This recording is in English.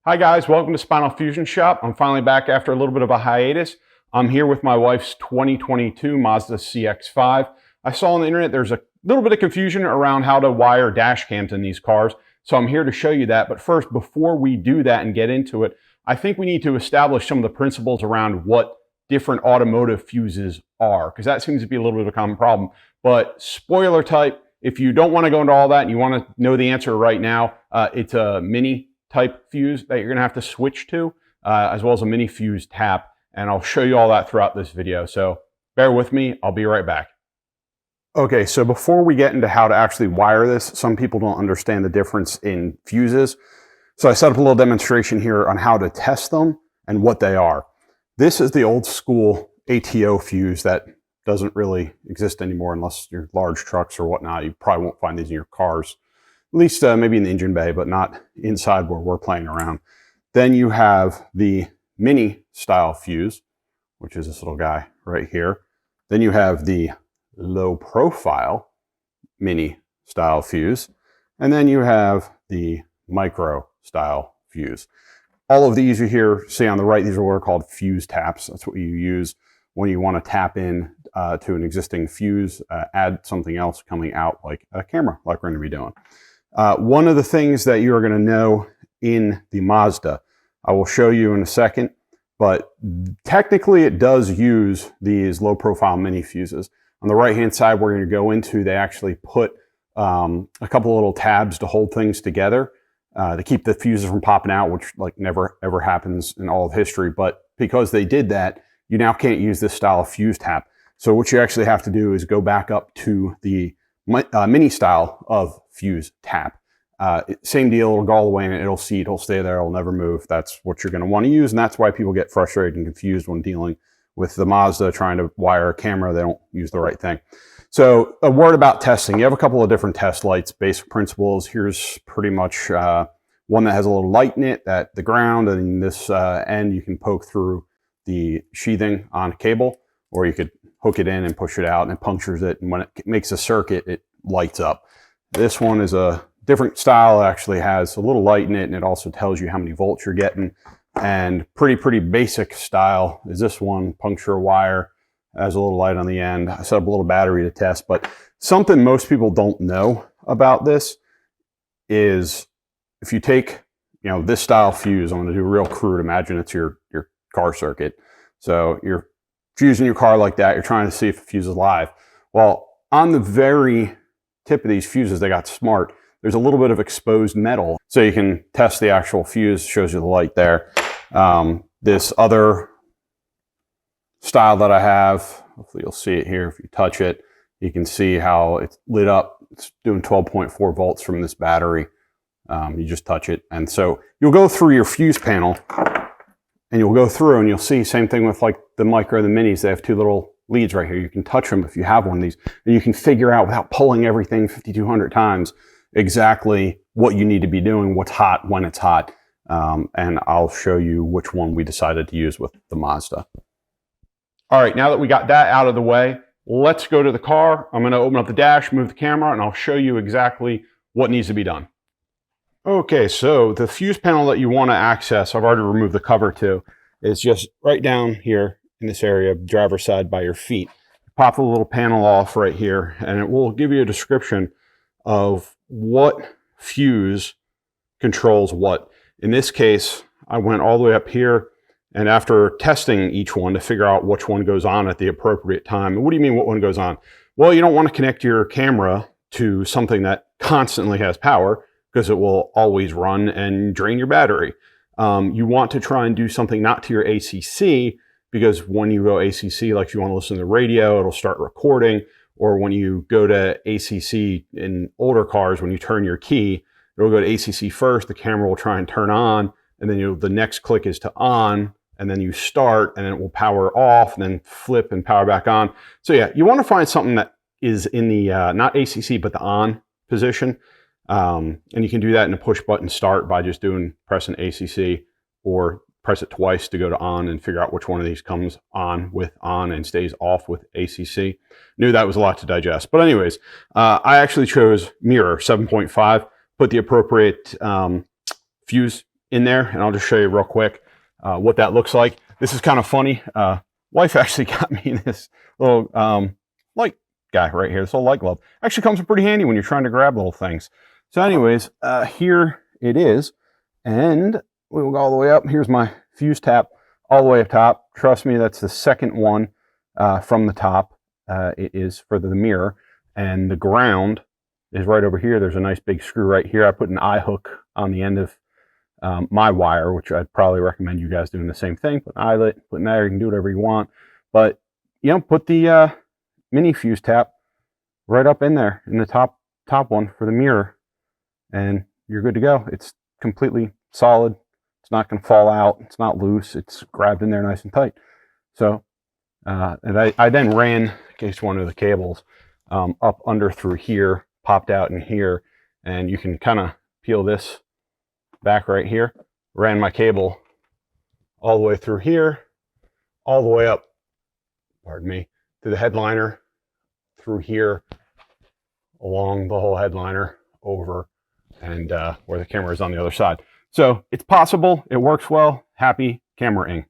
Hi guys, welcome to Spinal Fusion Shop. I'm finally back after a little bit of a hiatus. I'm here with my wife's 2022 Mazda CX-5. I saw on the internet there's a little bit of confusion around how to wire dash cams in these cars, so I'm here to show you that. But first, before we do that and get into it, I think we need to establish some of the principles around what different automotive fuses are, because that seems to be a little bit of a common problem. But spoiler type, if you don't want to go into all that and you want to know the answer right now, it's a mini type fuse that you're going to have to switch to, as well as a mini fuse tap, and I'll show you all that throughout this video, so bear with me, I'll be right back. Okay, so before we get into how to actually wire this, some people don't understand the difference in fuses, so I set up a little demonstration here on how to test them and what they are. This is the old school ATO fuse that doesn't really exist anymore unless you're large trucks or whatnot. You probably won't find these in your cars. At least maybe in the engine bay, but not inside where we're playing around. Then you have the mini style fuse, which is this little guy right here. Then you have the low profile mini style fuse. And then you have the micro style fuse. All of these you see on the right, these are what are called fuse taps. That's what you use when you want to tap in to an existing fuse, add something else coming out like a camera, like we're going to be doing. One of the things that you are going to know in the Mazda, I will show you in a second, but technically it does use these low profile mini fuses. On the right hand side, we're going to go into, they actually put a couple of little tabs to hold things together to keep the fuses from popping out, which like never ever happens in all of history. But because they did that, you now can't use this style of fuse tap. So what you actually have to do is go back up to the mini style of fuse tap. Same deal, it'll go all the way in, it'll seat, it'll stay there, it'll never move. That's what you're going to want to use, and that's why people get frustrated and confused when dealing with the Mazda trying to wire a camera. They don't use the right thing. So a word about testing. You have a couple of different test lights, basic principles. Here's pretty much one that has a little light in it at the ground, and this end you can poke through the sheathing on a cable, or you could hook it in and push it out and it punctures it, and when it makes a circuit it lights up. This one is a different style. It actually has a little light in it, and it also tells you how many volts you're getting. And pretty basic style is this one. Puncture a wire, has a little light on the end. I set up a little battery to test, but something most people don't know about this is if you take this style fuse, I'm going to do real crude, imagine it's your car circuit. So you're fusing your car like that, you're trying to see if the fuse is live. Well, on the very tip of these fuses, they got smart. There's a little bit of exposed metal, so you can test the actual fuse. Shows you the light there. This other style that I have, hopefully you'll see it here. If you touch it, you can see how it's lit up. It's doing 12.4 volts from this battery. You just touch it, and so you'll go through your fuse panel, and you'll go through and you'll see, same thing with like the micro, the minis, they have two little leads right here. You can touch them if you have one of these, and you can figure out without pulling everything 5,200 times exactly what you need to be doing, what's hot, when it's hot. And I'll show you which one we decided to use with the Mazda. All right, now that we got that out of the way, let's go to the car. I'm going to open up the dash, move the camera, and I'll show you exactly what needs to be done. Okay, so the fuse panel that you want to access, I've already removed the cover to, is just right down here in this area, driver's side by your feet. Pop the little panel off right here, and it will give you a description of what fuse controls what. In this case, I went all the way up here, and after testing each one to figure out which one goes on at the appropriate time. And what do you mean what one goes on? Well, you don't want to connect your camera to something that constantly has power, because it will always run and drain your battery. You want to try and do something not to your ACC, because when you go ACC, like if you want to listen to the radio, it'll start recording. Or when you go to ACC in older cars, when you turn your key, it'll go to ACC first, the camera will try and turn on, and then the next click is to on, and then you start, and then it will power off, and then flip and power back on. So yeah, you want to find something that is in the, not ACC, but the on position. And you can do that in a push button start by just pressing ACC, or press it twice to go to on and figure out which one of these comes on with on and stays off with ACC. Knew that was a lot to digest. But anyways, I actually chose mirror 7.5, put the appropriate fuse in there, and I'll just show you real quick what that looks like. This is kind of funny. Wife actually got me this little light guy right here. This little light glove actually comes in pretty handy when you're trying to grab little things. So anyways, here it is, and we will go all the way up. Here's my fuse tap all the way up top. Trust me, that's the second one from the top. It is for the mirror, and the ground is right over here. There's a nice big screw right here. I put an eye hook on the end of my wire, which I'd probably recommend you guys doing the same thing. Put an eyelet, put in there, you can do whatever you want. But, you know, put the mini fuse tap right up in there, in the top one for the mirror, and you're good to go. It's completely solid. It's not going to fall out. It's not loose. It's grabbed in there nice and tight. So, and I then ran, in case one of the cables, up under through here, popped out in here, and you can kind of peel this back right here. Ran my cable all the way through here, all the way up, pardon me, to the headliner, through here, along the whole headliner, over, and where the camera is on the other side. So it's possible, it works well. Happy camera-ing.